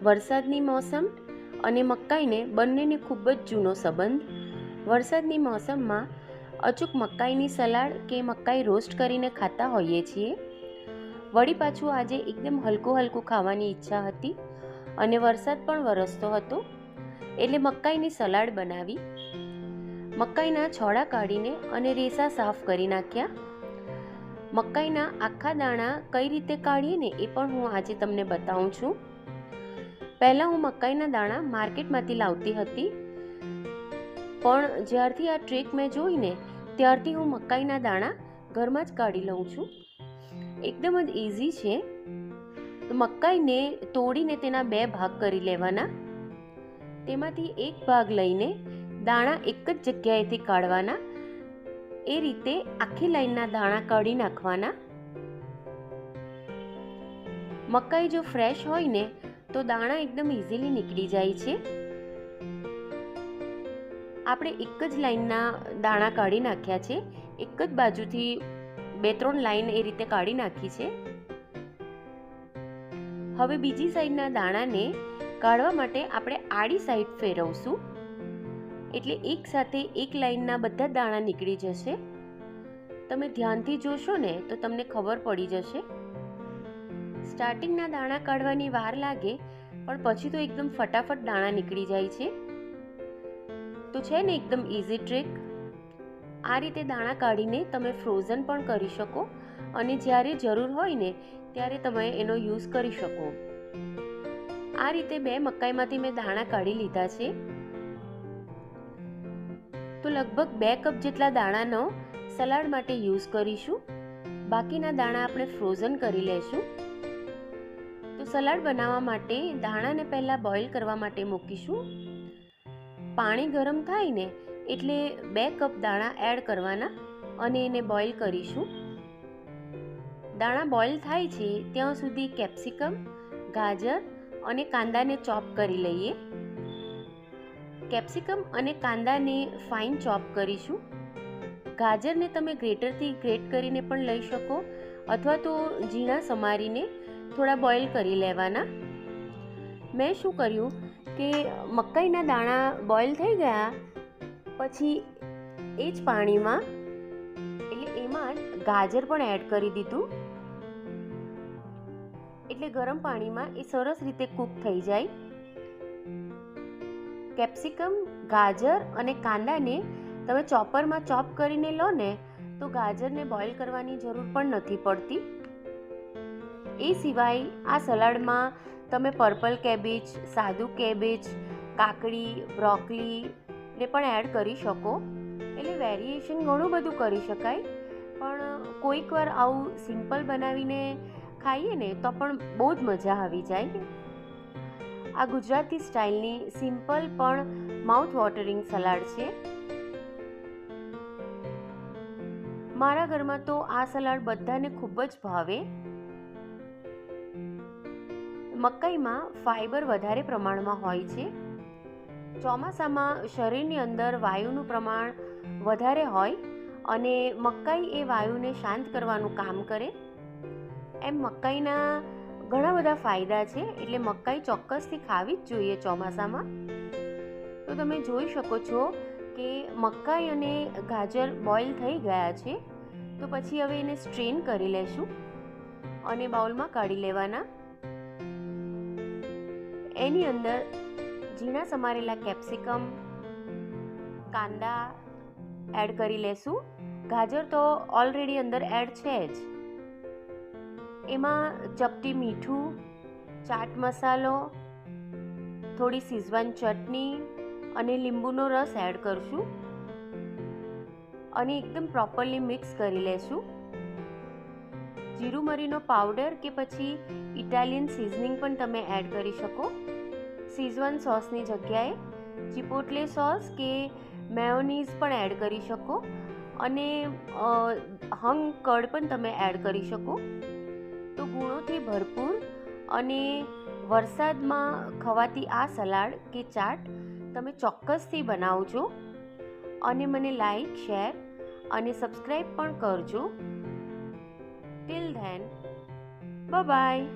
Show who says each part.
Speaker 1: વરસાદની મોસમ અને મકાઈને બંનેને ખૂબ જ જૂનો સંબંધ. વરસાદની મોસમમાં અચૂક મકાઈની સલાડ કે મકાઈ રોસ્ટ કરીને ખાતા હોઈએ છીએ. વળી પાછું આજે એકદમ હલકું હલકું ખાવાની ઈચ્છા હતી અને વરસાદ પણ વરસતો હતો, એટલે મકાઈની સલાડ બનાવી. મકાઈના છોડા કાઢીને અને રેસા સાફ કરી નાખ્યા. મકાઈના આખા દાણા કઈ રીતે કાઢીએ ને એ પણ હું આજે તમને બતાવું છું. પહેલાં હું મકાઈના દાણા માર્કેટમાંથી લાવતી હતી, પણ જ્યારથી આ ટ્રીક મેં જોઈને ત્યારથી હું મકાઈના દાણા ઘરમાં જ કાઢી લઉં છું. એકદમ જ ઇઝી છે. તો મકાઈને તોડીને તેના 2 ભાગ કરી લેવાના. તેમાંથી એક ભાગ લઈને દાણા એક જ જગ્યાએથી કાઢવાના. એ રીતે આખી લાઈનના દાણા કાઢી નાખવાના. મકાઈ જો ફ્રેશ હોય ને તો દાણા એકદમ ઇઝીલી નીકળી જાય છે. આપણે એક જ લાઈનના દાણા કાઢી નાખ્યા છે. એક જ બાજુથી 2-3 લાઈન એ રીતે કાઢી નાખી છે. હવે બીજી સાઈડના દાણાને કાઢવા માટે આપણે આડી સાઈડ ફેરવશું, એટલે એક સાથે એક લાઈનના બધા દાણા નીકળી જશે. તમે ધ્યાનથી જોશો ને તો તમને ખબર પડી જશે. સ્ટાર્ટિંગના દાણા કાઢવાની વાર લાગે, પણ પછી તો એકદમ ફટાફટ દાણા નીકળી જાય છે. તો છે ને એકદમ ઇઝી ટ્રીક. આ રીતે દાણા કાઢીને તમે ફ્રોઝન પણ કરી શકો અને જ્યારે જરૂર હોય ને ત્યારે તમે એનો યુઝ કરી શકો. આ રીતે 2 મકાઈમાંથી મેં દાણા કાઢી લીધા છે. તો લગભગ 2 કપ જેટલા દાણાનો સલાડ માટે યુઝ કરીશું. બાકીના દાણા આપણે ફ્રોઝન કરી લેશું. તો સલાડ બનાવવા માટે દાણાને પહેલાં બોઇલ કરવા માટે મૂકીશું. પાણી ગરમ થાય ને એટલે 2 કપ દાણા એડ કરવાના અને એને બોઇલ કરીશું. દાણા બોઇલ થાય છે ત્યાં સુધી કેપ્સિકમ, ગાજર અને કાંદાને ચોપ કરી લઈએ. કેપ્સિકમ અને કાંદાને ફાઇન ચોપ કરીશું. ગાજરને તમે ગ્રેટરથી ગ્રેટ કરીને પણ લઈ શકો, અથવા તો ઝીણા સમારીને થોડા બોઇલ કરી લેવાના. મેં શું કર્યું કે મકાઈના દાણા બોઇલ થઈ ગયા પછી એ જ પાણીમાં, એટલે એમાં જ ગાજર પણ એડ કરી દીધું, એટલે ગરમ પાણીમાં એ સરસ રીતે કૂક થઈ જાય. કેપ્સિકમ, ગાજર અને કાંદાને તમે ચોપરમાં ચોપ કરીને લો ને તો ગાજરને બોઇલ કરવાની જરૂર પણ નથી પડતી. એ સિવાય આ સલાડમાં તમે પર્પલ કેબેજ, સાદું કેબેજ, કાકડી, બ્રોકલી ને પણ એડ કરી શકો. એટલે વેરિએશન ઘણું બધું કરી શકાય, પણ કોઈક વાર આવું સિમ્પલ બનાવીને ખાઈએ ને તો પણ બહુ જ મજા આવી જાય. આ ગુજરાતી સ્ટાઇલની સિમ્પલ પણ માઉથ વોટરિંગ સલાડ છે. મારા ઘરમાં તો આ સલાડ બધાને ખૂબ જ ભાવે. મકાઈમાં ફાઈબર વધારે પ્રમાણમાં હોય છે. ચોમાસામાં શરીરની અંદર વાયુનું પ્રમાણ વધારે હોય અને મકાઈ એ વાયુને શાંત કરવાનું કામ કરે. એમ મકાઈના ઘણા બધા ફાયદા છે, એટલે મકાઈ ચોક્કસથી ખાવી જ જોઈએ ચોમાસામાં. તો તમે જોઈ શકો છો કે મકાઈ અને ગાજર બોઇલ થઈ ગયા છે. તો પછી હવે એને સ્ટ્રેન કરી લેશું અને બાઉલમાં કાઢી લેવાના. એની અંદર ઝીણા સમારેલા કેપ્સિકમ, કાંદા એડ કરી લેશું. ગાજર તો ઓલરેડી અંદર એડ છે જ. એમાં ચપટી મીઠું, ચાટ મસાલો, થોડી શીઝવાન ચટણી અને લીંબુનો રસ એડ કરશું અને એકદમ પ્રોપરલી મિક્સ કરી લેશું. જીરું મરીનો પાવડર કે પછી ઇટાલિયન સિઝનિંગ પણ તમે એડ કરી શકો. શીઝવાન સોસની જગ્યાએ ચિપોટલે સોસ કે મેયોનીઝ પણ એડ કરી શકો અને હંગ કર્ડ પણ તમે એડ કરી શકો. તો ગુણોથી ભરપૂર અને વરસાદમાં ખવાતી આ સલાડ કે ચાટ તમે ચોક્કસથી બનાવજો અને મને લાઈક, શેર અને સબસ્ક્રાઈબ પણ કરજો. Till then, bye bye.